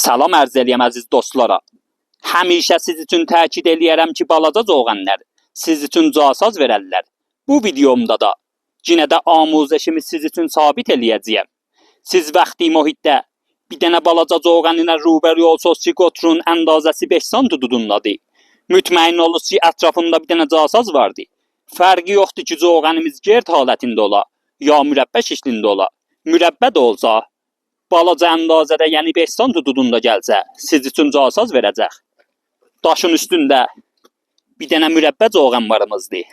Salam ərz eləyəm əziz dostlara. Həmişə siz üçün təkid eləyərəm ki, balaca zoğanlar siz üçün casaz verərlər. Bu videomda da yenə də amuzəşimi siz üçün sabit eləyəcəyəm. Siz vaxtı mühitdə bir dənə balaca zoğan ilə rubərü olsuz ki, qotrun əndazəsi 5 sm dudundadır. Mütməyin olunuz ki, ətrafında bir dənə casaz vardı. Fərqi yoxdur ki, zoğanımız gerd halətində ola, ya mürəbbə şəklində ola. Mürəbbə də olsa, balaca əndazədə, yəni 5 sm dudunda gəlsə, siz üçün casaz verəcək. Daşın üstündə bir dənə mürəbbə zoğan varımızdır.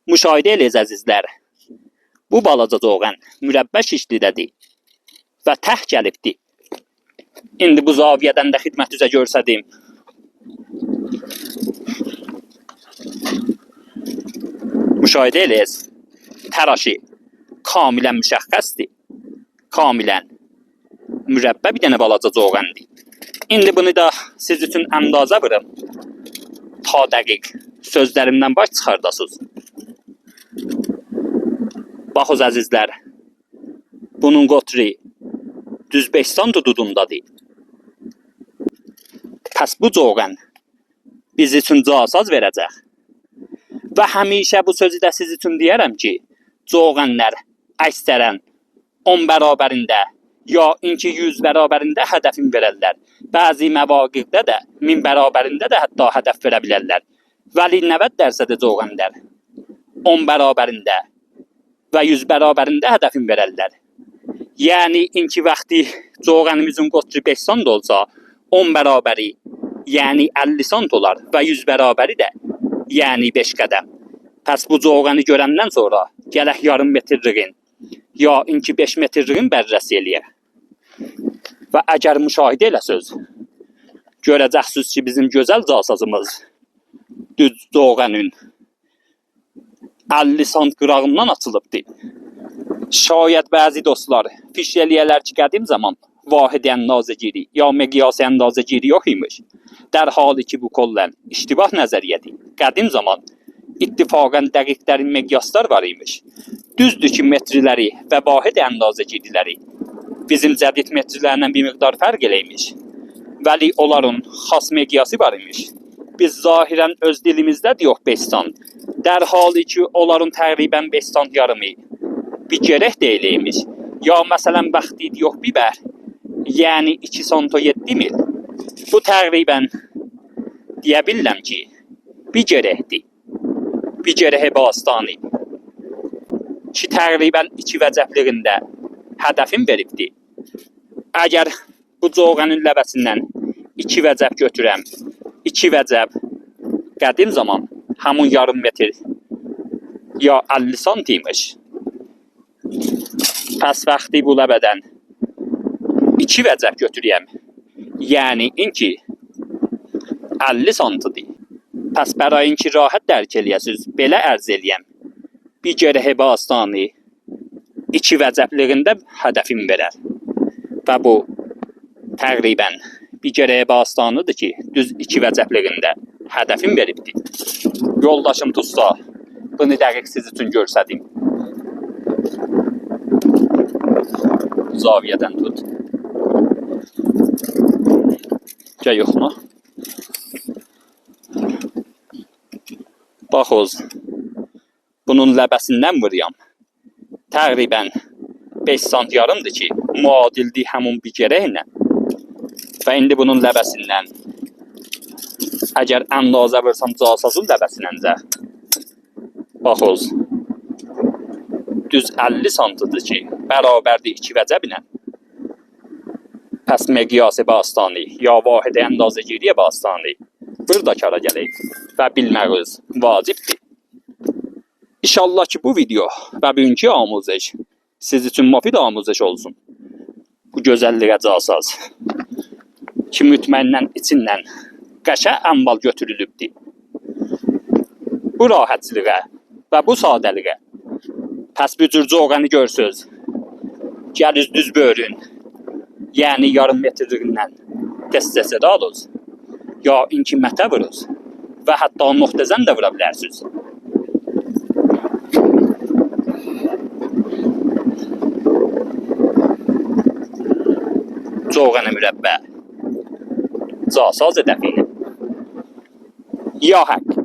Müşahidə eləyiz əzizlər. Bu balaca zoğan mürəbbə şişlidədir və təh gəlibdir. İndi bu zaviyədən də xidmət üzə görsədim. Müşahidə eləyiz. Təraşı kamilən müşəxxəsdir. Kamilən mürəbbə bir dənə balaca zoğandır. İndi bunu da siz üçün əndazə vurum. Ta dəqiq sözlərimdən baş çıxardasınız. Baxız əzizlər. Bunun qotri düz 5 sm dudundadır. Pəs bu zoğan biz üçün casaz verəcək. Və həmişə bu sözü də siz üçün deyərəm ki, zoğanlar əksərən 10 bərabərində ya 100 bərabərində hədəfin verərlər. Bəzi məvaqifdə də 1000 bərabərində də hətta hədəf verə bilərlər. Vəli 90% zoğanlar 10 bərabərində və 100 bərabərində hədəfin verərlər. Yəni inki vaxtı zoğanımızın qotri 5 sm olsa 10 bərabəri yəni 50 sm olar və 100 bərabəri də yəni 5 qədəm. Pəs bu zoğanı görəndən sonra gələk yarım metrliğin ya inki 5 metrliğin bərrəsi eləyək. Və əgər müşahidə eləsiniz, görəcəksiniz ki, bizim gözəl casazımız düz zoğanın 50 sm qırağından açılıbdır. Şayət bəzi dostlar fiş eləyərlər ki, qədim zaman vahid əndazəgiri ya miqyas əndazəgiri yox imiş. در حالی ki, bu kollan iştibah nəzəriyyədir. Qədim zaman ittifaqən dəqiqlərin miqyaslar var imiş. Düzdür ki, metriləri və vahid əndazəgiriləri bizim cədid metrilərlə bir miqdar fərq eləymiş. Vəli onların xas miqyası var imiş. Biz zahirən öz dilimizdə yox 5 sm. Der hali ki, onların təqribən 5 sm yarımı bir gərək deyiləymiş. Ya məsələn vaxtı yox bir bər, yəni 2 sm 7 mil. Bu təqribən deyə bilirəm ki, bir gərəkdir. Bir gərək bastanı ki, təqribən 2 vəcəbliğində hədəfin veribdir. Əgər bu zoğanın ləbəsindən 2 vəcəb götürəm, 2 vəcəb qədim zaman həmun yarım metr ya 50 sm imiş. Pəs vaxtı bu ləbədən 2 vəcəb götürəyəm, yəni inki 50 sm-dir. Pəs bəray inki rahat dərk eləyəsiniz, belə ərz eləyəm. Bir gərək bastanı 2 vəcəbliğində hədəfin verər. Və bu təqribən bir gərək bastanıdır ki, düz 2 vəcəbliğində hədəfin veribdir. Yoldaşım tutsa, bunu dəqiq siz üçün görsədim. Zaviyədən tut. Gəl yoxma. Baxız, bunun ləbəsindən vuruyam. Təqribən 5 sm yarımdır ki, müadildir həmun bir gərəklə. Və indi bunun ləbəsindən, əgər əndazə vursam casazın ləbəsindən baxız, düz 50 sm-dır ki, bərabərdir 2 vəcəblə. Pəs miqyası bastanı ya vahid əndazəgiriyə bastanı burada kara gələk və bilməğiniz vacibdir. İnşallah ki, bu video və bugünkü amuzəş siz üçün mufid amuzəş olsun. Bu gözəlliyə casaz ki, mütməindən içindən qəşə əmbal götürülübdir. Bu rahatçılığa və bu sadəliyə pəs bir cür zoğanı görsünüz. Gəliz düz bölün, yəni yarım metrliğindən dəstəsədə alınız, ya inki mətə vuruz və hətta nöqtəzən də vura bilərsiniz. Zoğanı mürəbbə Casaz dəfini. Ya haqq.